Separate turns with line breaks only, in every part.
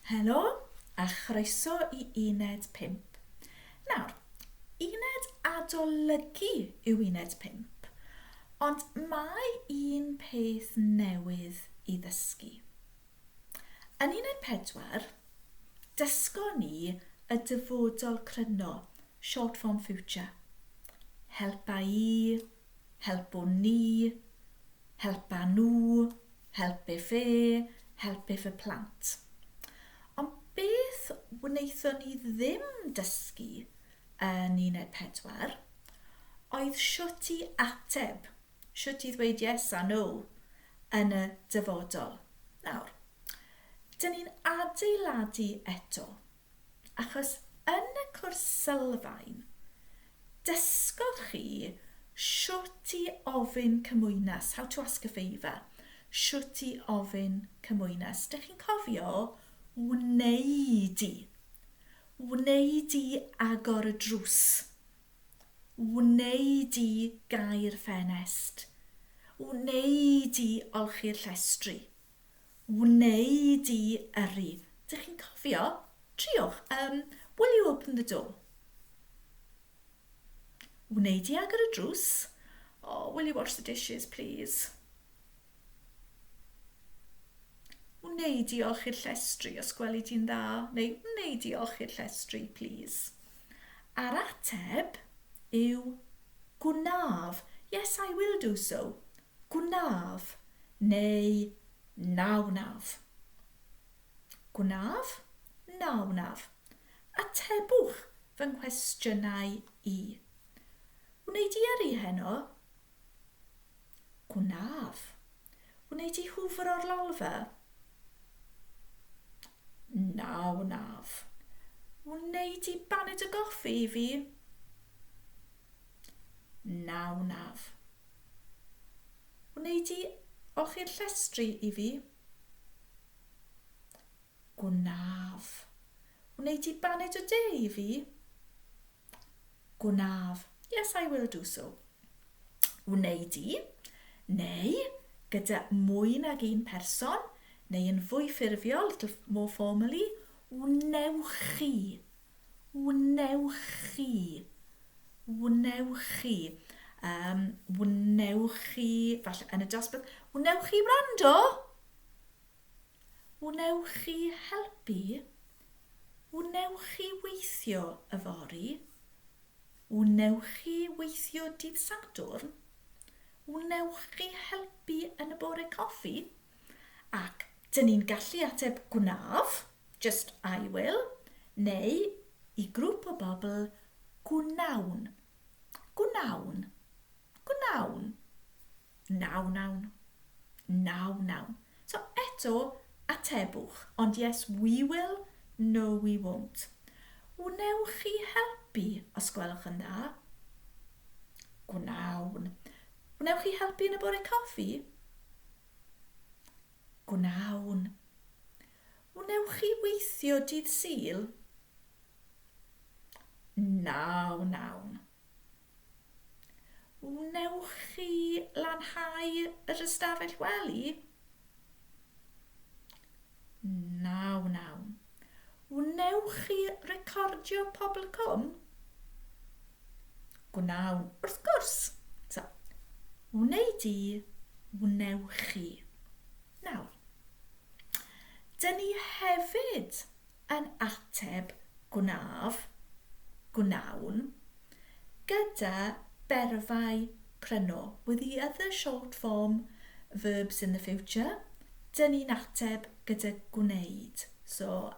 Helo a chroeso i Uned 5. Nawr, Uned adolygu yw Uned 5, ond mae un peth newydd i ddysgu. Yn Uned 4, dysgo ni y dyfodol cryno, short form future. Helpa i, helpo ni, helpa nhw, helpif e, helpif y plant. Ond beth wnaethon ni ddim dysgu yn Uned 4 oedd siwt i ateb, siwt i ddweud yes a no yn y dyfodol. Nawr, dyn ni'n adeiladu eto, achos yn y cwrs sylfaen, dysgodd chi siwt i ofyn cymwynas, how to ask a favour, siwt i ofyn cymwynas. Dych chi'n cofio wneud i. Wneud i agor y drws. Wneud i gair ffenest. Wneud i olchi'r llestri. Wneud i yrru. Dych chi'n cofio? Triwch. Will you open the door? Wneud i agor y drws. Oh, will you wash the dishes, please? Wneud i olchi'r llestri os gweli ti'n dda, neu wneud i olchi'r llestri, please. A'r ateb yw gwnaf. Yes, I will do so. Gwnaf neu nawnaf. Gwnaf, nawnaf. Atebwch fy nghwestiynau i. Wneud i yrru heno? Gwnaf. Wneud i hwfr o'r lolfa? Nawnaf. Wneud i baned y goffi i fi? Nawnaf. Wneud i olchi'r llestri i fi? Gwnaf. Wneud i baned o de i fi? Gwnaf. Yes, I will do so. Wneud i, neu gyda mwy nag un person, neu yn fwy ffurfiol, little more formally, wnewch chi. Wnewch chi. Wnewch chi. Wnewch chi, falle yn y dosbarth, wnewch chi wrando? Wnewch chi helpu? Wnewch chi weithio yfory? Wnewch chi weithio dydd Sadwrn? Wnewch chi helpu yn y bore coffi? Ac dyn ni'n gallu ateb gwnaf, just I will, neu i grŵp o bobl gwnawn. Gwnawn. Gwnawn. Nawn. Nawn. So eto atebwch, ond yes we will, no we won't. Wnewch chi helpu os gwelwch yn dda? Gwnawn. Wnewch chi helpu yn y bore coffi? Gwnawn. Wnewch chi weithio dydd Sul? Nawn. Wnewch chi lanhau yr ystafell wely? Nawn. Wnewch chi recordio pobl cwm? Gwnawn. Wrth gwrs. So, wneud i, wnewch chi. Nawr, dyn ni hefyd yn ateb gwnaf, gwnawn, gyda berfau cryno, with the other short form verbs in the future, dyn ni'n ateb gyda gwneud. So,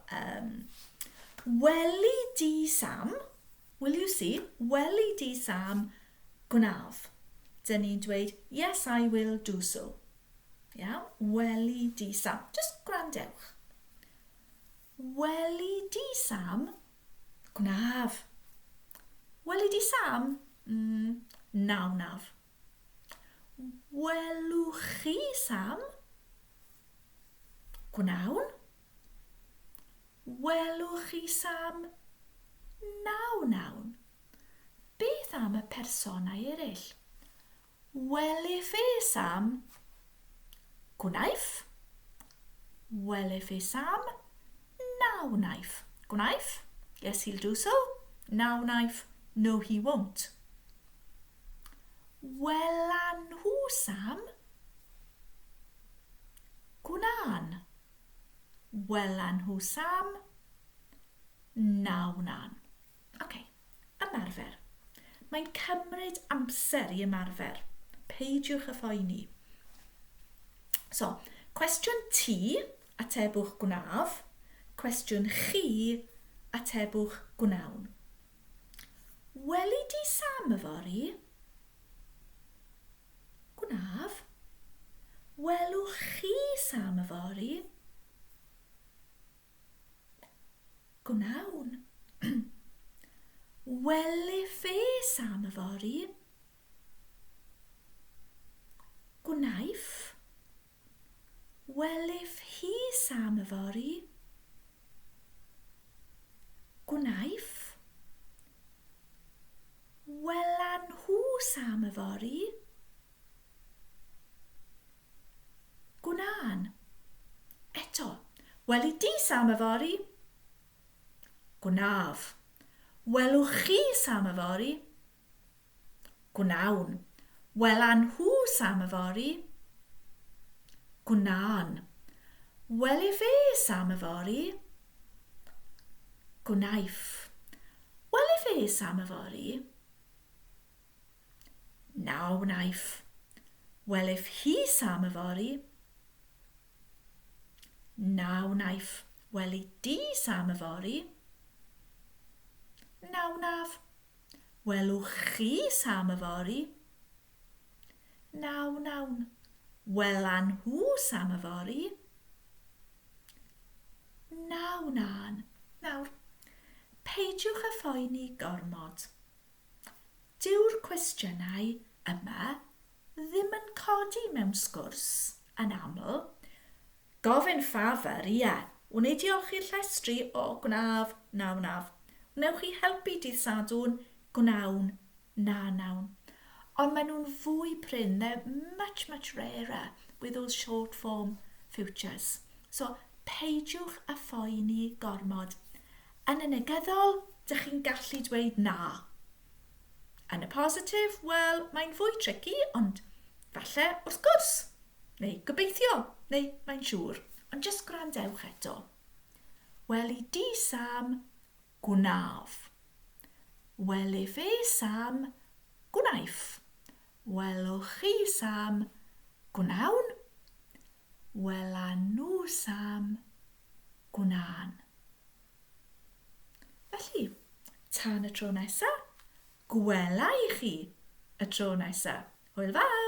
weli di Sam, will you see, weli di Sam, gwnaf. Dyn ni'n dweud, yes, I will do so. Yeah? Weli di Sam. Just gwrandewch. Weli di Sam, gwnaf. Weli di Sam, nawnaf. Welwch chi Sam, gwnawn. Welwch chi Sam, nawn. Beth am y personau eraill? Welif e Sam, gwnaif. Welif e Sam, now knife. Knife? Yes, he'll do so. Now knife. No, he won't. Welan nhw, Sam? Gwnaan. Welan nhw, Sam? Nawnan. OK, ymarfer. Mae'n cymryd amser I ymarfer. Peidiwch y phoeni. So, cwestiwn ti, atebwch gwnaf. Cwestiwn chi, atebwch gwnawn. Weli di Sam yfori? Gwnaf. Welwch chi Sam yfori? Gwnawn. Welif e Sam yfori? Gwnaif. Welif hi Sam yfori? Gwnaif. Welan nhw Sam yfori? Gwnan. Eto. Weli di Sam yfori? Gwnaf. Welwch chi Sam yfori? Gwnawn. Welan nhw Sam yfori? Gwnan. Welif e Sam yfori? Gwnaif. Welif e Sam yfori? Naw knife. Welif hi Sam yfori? Naw knife. Weli di Sam yfori? Naw naf. Welwch chi Sam yfori? Naw nawn. Welan nhw Sam yfori? Naw nan. Nawr, peidiwch y phoeni gormod. Dyw'r cwestiynau yma ddim yn codi mewn sgwrs yn aml. Gofyn ffafr, ie. Wnei diolch i'r llestri o gwnaf, naw naf. Wnewch chi helpu dydd Sadwrn, gwnawn, na nawn. Ond maen nhw'n fwy prin. They're much, much rarer with those short form futures. So, peidiwch y phoeni gormod. Yn y negyddol, dych chi'n gallu dweud na. Yn y positif, wel, mae'n fwy tricky, ond falle wrth gwrs. Neu gobeithio, neu mae'n siŵr. Ond jyst gwrandewch eto. Weli di Sam, gwnaf. Welif e Sam, gwnaif. Welwch chi Sam, gwnawn. Welan nhw Sam, gwnan. Felly, tan y tro nesaf, gwela I chi y tro nesaf. Hwyl fawr!